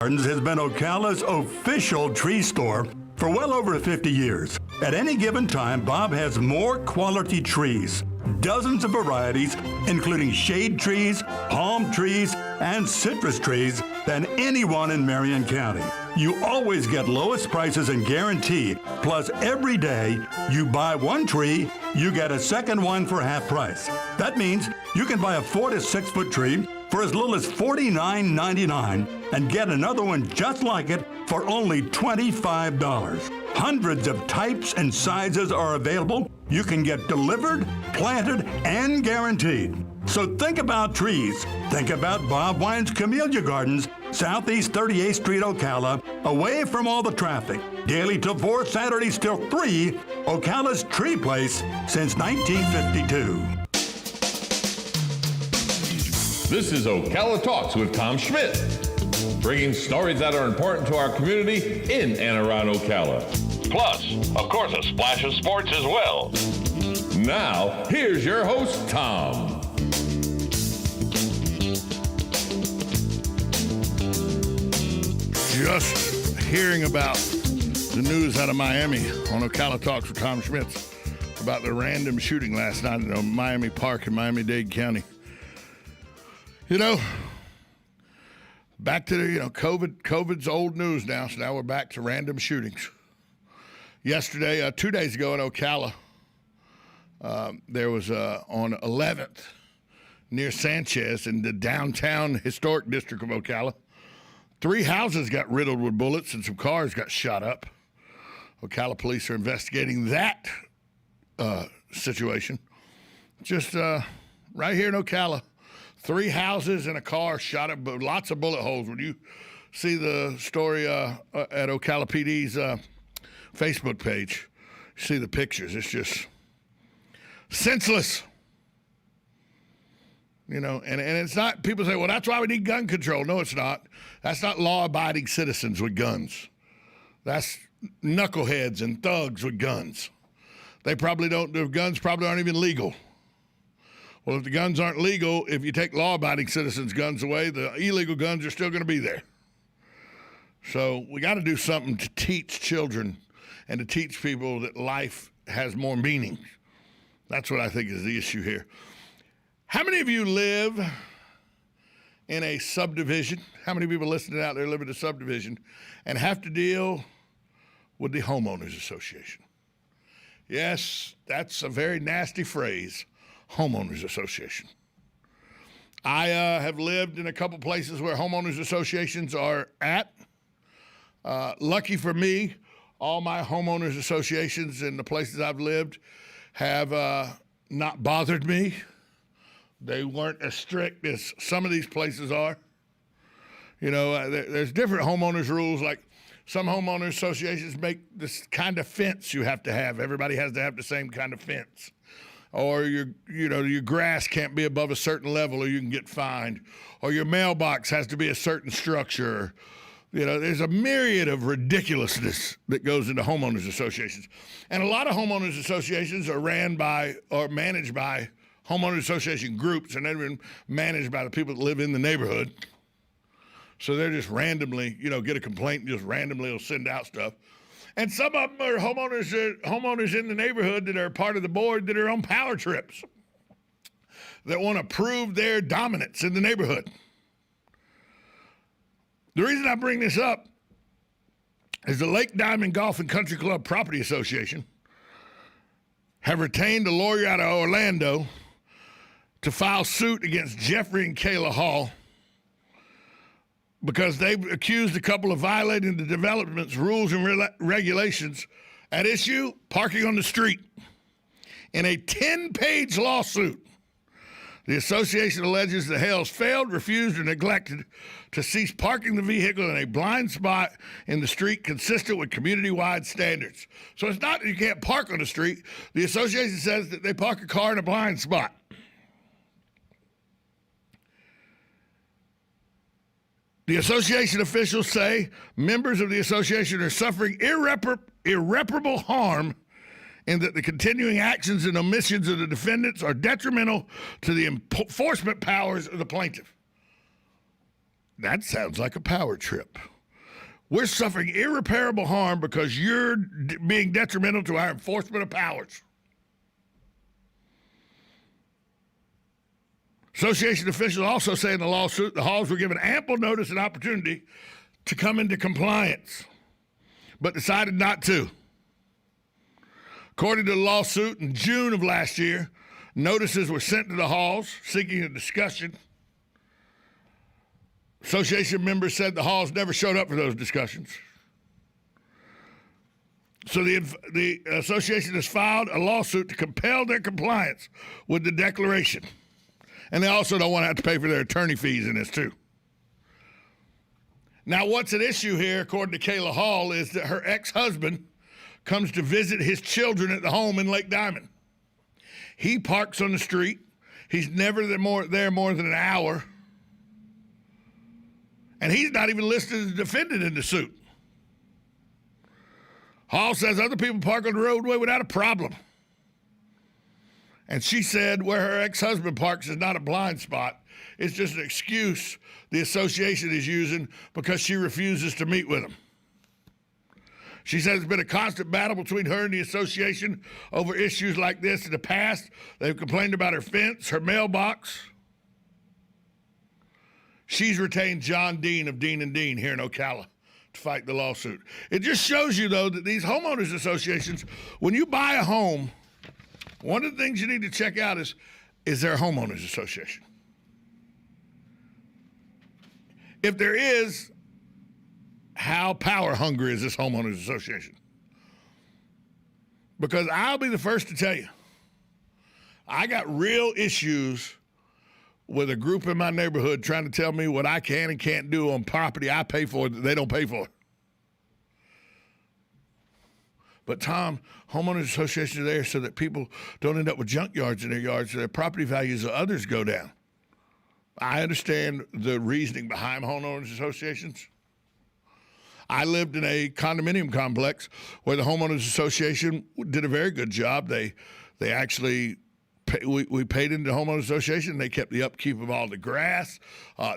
Gardens has been Ocala's official tree store for well over 50 years. At any given time, Bob has more quality trees, dozens of varieties, including shade trees, palm trees, and citrus trees, than anyone in Marion County. You always get lowest prices and guarantee. Plus, every day you buy one tree, you get a second one for half price. That means you can buy a 4 to 6 foot tree for as little as $49.99 and get another one just like it for only $25. Hundreds of types and sizes are available. You can get delivered, planted, and guaranteed. So think about trees. Think about Bob Wine's Camellia Gardens, Southeast 38th Street, Ocala, away from all the traffic. Daily till 4, Saturdays till 3, Ocala's Tree Place since 1952. This is Ocala Talks with Tom Schmidt, bringing stories that are important to our community in and around Ocala. Plus, of course, a splash of sports as well. Now, here's your host, Tom. Just hearing about the news out of Miami on Ocala Talks with Tom Schmidt about the random shooting last night in a Miami Park in Miami-Dade County. You know, back to the, COVID's old news now, so now we're back to random shootings. Yesterday, 2 days ago in Ocala, there was on 11th near Sanchez in the downtown historic district of Ocala. 3 houses got riddled with bullets and some cars got shot up. Ocala police are investigating that situation. Just right here in Ocala. 3 houses and a car shot up, but lots of bullet holes. When you see the story at Ocala PD's Facebook page, you see the pictures. It's just senseless. You know, and it's not, people say, well, that's why we need gun control. No, it's not. That's not law-abiding citizens with guns. That's knuckleheads and thugs with guns. They probably don't, their guns probably aren't even legal. Well, if the guns aren't legal, if you take law-abiding citizens' guns away, the illegal guns are still going to be there. So we got to do something to teach children and to teach people that life has more meaning. That's what I think is the issue here. How many of you live in a subdivision? How many people listening out there live in a subdivision and have to deal with the homeowners association? Yes, that's a very nasty phrase. Homeowners association. I have lived in a couple places where homeowners associations are at. Lucky for me, all my homeowners associations in the places I've lived have not bothered me. They weren't as strict as some of these places are. You know, there's different homeowners rules. Like some homeowner associations make this kind of fence you have to have. Everybody has to have the same kind of fence. Or your grass can't be above a certain level or you can get fined. Or your mailbox has to be a certain structure. You know, there's a myriad of ridiculousness that goes into homeowners associations. And a lot of homeowners associations are ran by or managed by homeowners association groups, and they're been managed by the people that live in the neighborhood. So they're just randomly, get a complaint and just randomly will send out stuff. And some of them are homeowners in the neighborhood that are part of the board that are on power trips that want to prove their dominance in the neighborhood. The reason I bring this up is the Lake Diamond Golf and Country Club Property Association have retained a lawyer out of Orlando to file suit against Jeffrey and Kayla Hall because they've accused a couple of violating the development's rules and regulations at issue, parking on the street. In a 10-page lawsuit, the association alleges the Hales failed, refused, or neglected to cease parking the vehicle in a blind spot in the street consistent with community-wide standards. So it's not that you can't park on the street. The association says that they park a car in a blind spot. The association officials say members of the association are suffering irreparable harm and that the continuing actions and omissions of the defendants are detrimental to the enforcement powers of the plaintiff. That sounds like a power trip. We're suffering irreparable harm because you're being detrimental to our enforcement of powers. Association officials also say in the lawsuit the halls were given ample notice and opportunity to come into compliance, but decided not to. According to the lawsuit, in June of last year, notices were sent to the halls seeking a discussion. Association members said the halls never showed up for those discussions. So the association has filed a lawsuit to compel their compliance with the declaration. And they also don't want to have to pay for their attorney fees in this, too. Now, what's at issue here, according to Kayla Hall, is that her ex-husband comes to visit his children at the home in Lake Diamond. He parks on the street. He's never there more than an hour. And he's not even listed as defendant in the suit. Hall says other people park on the roadway without a problem. And she said where her ex-husband parks is not a blind spot. It's just an excuse the association is using because she refuses to meet with him. She says it's been a constant battle between her and the association over issues like this in the past. They've complained about her fence, her mailbox. She's retained John Dean of Dean & Dean here in Ocala to fight the lawsuit. It just shows you, though, that these homeowners associations, when you buy a home, one of the things you need to check out is there a homeowners association? If there is, how power hungry is this homeowners association? Because I'll be the first to tell you, I got real issues with a group in my neighborhood trying to tell me what I can and can't do on property I pay for that they don't pay for. But Tom, homeowners associations are there so that people don't end up with junkyards in their yards so their property values of others go down. I understand the reasoning behind homeowners associations. I lived in a condominium complex where the homeowners association did a very good job. They actually we paid into the homeowners association. They kept the upkeep of all the grass,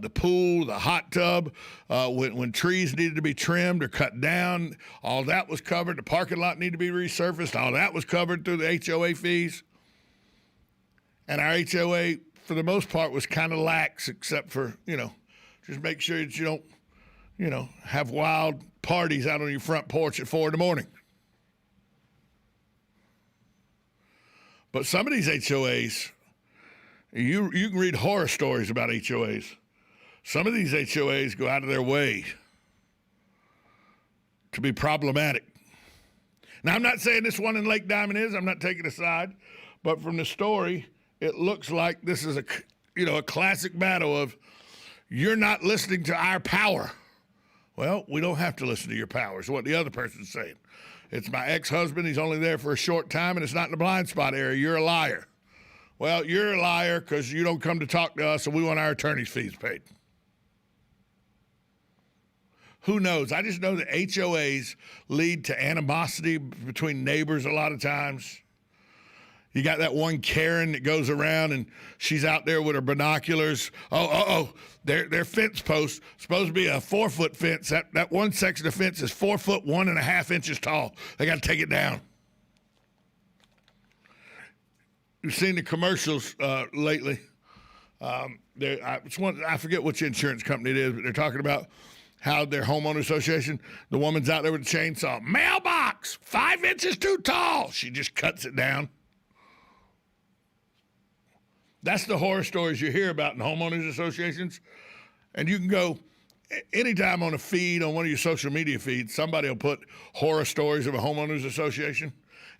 the pool, the hot tub. When trees needed to be trimmed or cut down, all that was covered. The parking lot needed to be resurfaced. All that was covered through the HOA fees. And our HOA, for the most part, was kind of lax, except for, just make sure that you don't, have wild parties out on your front porch at 4 a.m. But some of these HOAs, you can read horror stories about HOAs. Some of these HOAs go out of their way to be problematic. Now, I'm not saying this one in Lake Diamond is. I'm not taking a side. But from the story, it looks like this is a classic battle of you're not listening to our power. Well, we don't have to listen to your power, is what the other person's saying. It's my ex-husband. He's only there for a short time, and it's not in the blind spot area. You're a liar. Well, you're a liar because you don't come to talk to us, and we want our attorney's fees paid. Who knows? I just know that HOAs lead to animosity between neighbors a lot of times. You got that one Karen that goes around and she's out there with her binoculars. Their fence post supposed to be a 4-foot fence. That one section of fence is 4 foot 1.5 inches tall. They got to take it down. You've seen the commercials lately. I forget which insurance company it is, but they're talking about how their homeowner association, the woman's out there with a chainsaw. Mailbox, 5 inches too tall. She just cuts it down. That's the horror stories you hear about in homeowners associations. And you can go anytime on a feed, on one of your social media feeds, somebody will put horror stories of a homeowners association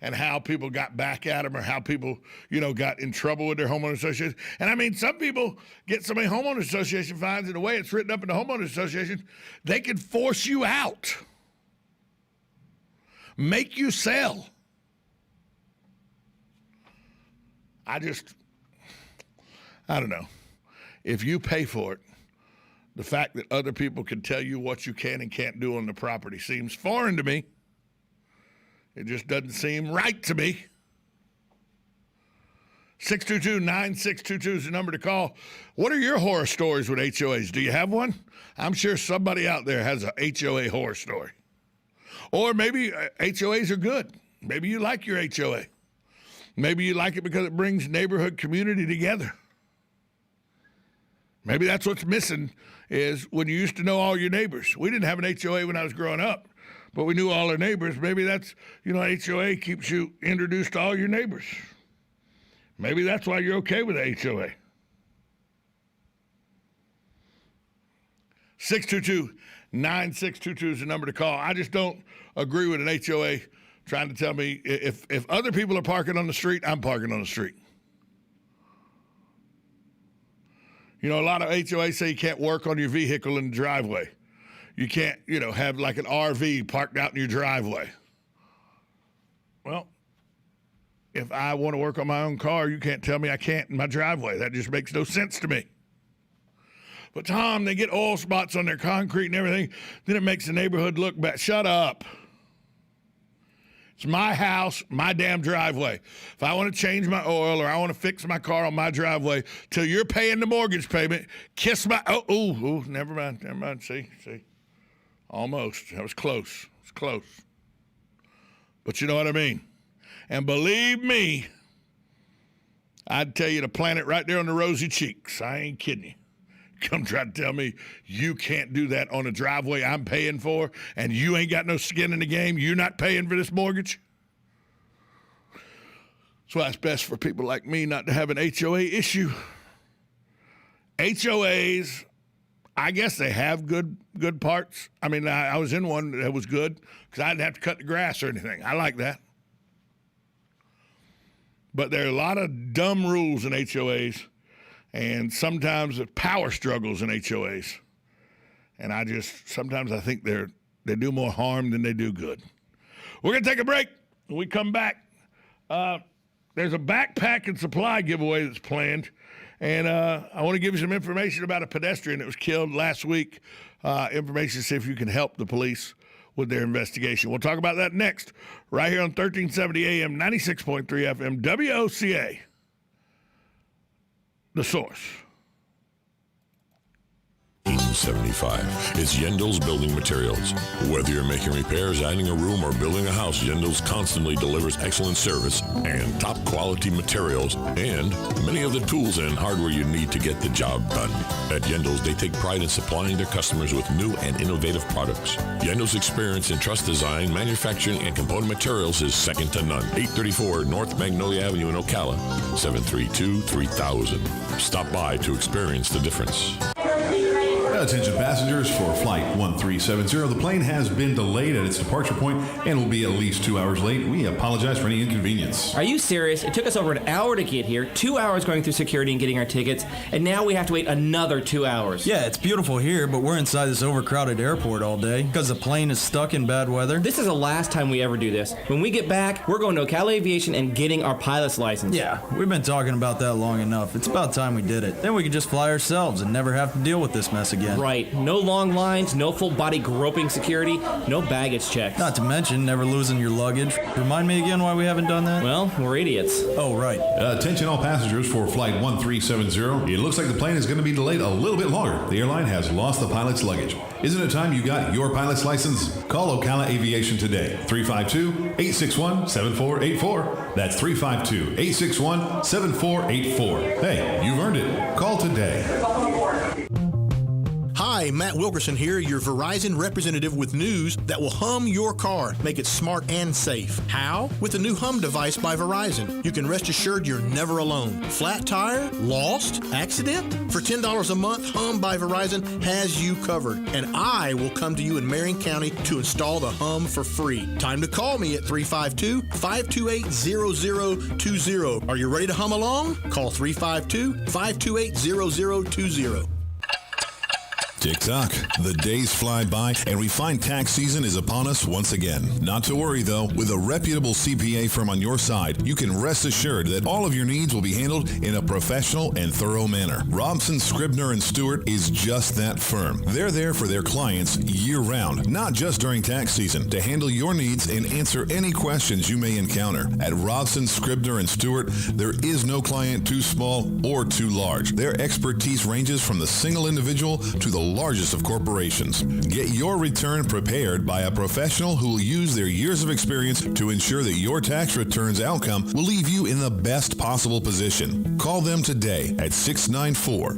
and how people got back at them or how people, got in trouble with their homeowners association. And I mean, some people get so many homeowners association fines, and the way it's written up in the homeowners association, they can force you out, make you sell. I don't know. If you pay for it, the fact that other people can tell you what you can and can't do on the property seems foreign to me. It just doesn't seem right to me. 622-9622 is the number to call. What are your horror stories with HOAs? Do you have one? I'm sure somebody out there has a HOA horror story. Or maybe HOAs are good. Maybe you like your HOA. Maybe you like it because it brings neighborhood community together. Maybe that's what's missing is when you used to know all your neighbors. We didn't have an HOA when I was growing up, but we knew all our neighbors. Maybe that's, HOA keeps you introduced to all your neighbors. Maybe that's why you're okay with the HOA. 622-9622 is the number to call. I just don't agree with an HOA trying to tell me if other people are parking on the street, I'm parking on the street. A lot of HOAs say you can't work on your vehicle in the driveway. You can't, have like an RV parked out in your driveway. Well, if I want to work on my own car, you can't tell me I can't in my driveway. That just makes no sense to me. But, Tom, they get oil spots on their concrete and everything. Then it makes the neighborhood look bad. Shut up. It's my house, my damn driveway. If I want to change my oil or I want to fix my car on my driveway till you're paying the mortgage payment, kiss my... Oh, never mind. See. Almost. That was close. It's close. But you know what I mean. And believe me, I'd tell you to plant it right there on the rosy cheeks. I ain't kidding you. Come try to tell me you can't do that on a driveway I'm paying for and you ain't got no skin in the game. You're not paying for this mortgage. That's why it's best for people like me not to have an HOA issue. HOAs, I guess they have good parts. I mean, I was in one that was good because I didn't have to cut the grass or anything. I like that. But there are a lot of dumb rules in HOAs. And sometimes the power struggles in HOAs. And sometimes I think they do more harm than they do good. We're going to take a break. When we come back, there's a backpack and supply giveaway that's planned. And I want to give you some information about a pedestrian that was killed last week. Information to see if you can help the police with their investigation. We'll talk about that next, right here on 1370 AM, 96.3 FM, WOCA. The Source. 1975 is Yendel's Building Materials. Whether you're making repairs, adding a room, or building a house, Yendel's constantly delivers excellent service and top quality materials and many of the tools and hardware you need to get the job done. At Yendel's, they take pride in supplying their customers with new and innovative products. Yendel's experience in truss design, manufacturing, and component materials is second to none. 834 North Magnolia Avenue in Ocala, 732-3000. Stop by to experience the difference. Attention passengers for Flight 1370. The plane has been delayed at its departure point and will be at least 2 hours late. We apologize for any inconvenience. Are you serious? It took us over an hour to get here, 2 hours going through security and getting our tickets, and now we have to wait another 2 hours. Yeah, it's beautiful here, but we're inside this overcrowded airport all day because the plane is stuck in bad weather. This is the last time we ever do this. When we get back, we're going to Ocala Aviation and getting our pilot's license. Yeah, we've been talking about that long enough. It's about time we did it. Then we could just fly ourselves and never have to deal with this mess again. Right. No long lines, no full body groping security, no baggage checks. Not to mention never losing your luggage. Remind me again why we haven't done that? Well, we're idiots. Oh, right. Attention all passengers for Flight 1370. It looks like the plane is going to be delayed a little bit longer. The airline has lost the pilot's luggage. Isn't it time you got your pilot's license? Call Ocala Aviation today. 352-861-7484. That's 352-861-7484. Hey, you've earned it. Call today. Hi, Matt Wilkerson here, your Verizon representative with news that will hum your car, make it smart and safe. How? With the new Hum device by Verizon. You can rest assured you're never alone. Flat tire? Lost? Accident? For $10 a month, Hum by Verizon has you covered. And I will come to you in Marion County to install the Hum for free. Time to call me at 352-528-0020. Are you ready to hum along? Call 352-528-0020. Tick-tock. The days fly by, and we find tax season is upon us once again. Not to worry, though. With a reputable CPA firm on your side, you can rest assured that all of your needs will be handled in a professional and thorough manner. Robson, Scribner, and Stewart is just that firm. They're there for their clients year-round, not just during tax season, to handle your needs and answer any questions you may encounter. At Robson, Scribner, and Stewart, there is no client too small or too large. Their expertise ranges from the single individual to the largest of corporations. Get your return prepared by a professional who will use their years of experience to ensure that your tax return's outcome will leave you in the best possible position. Call them today at 694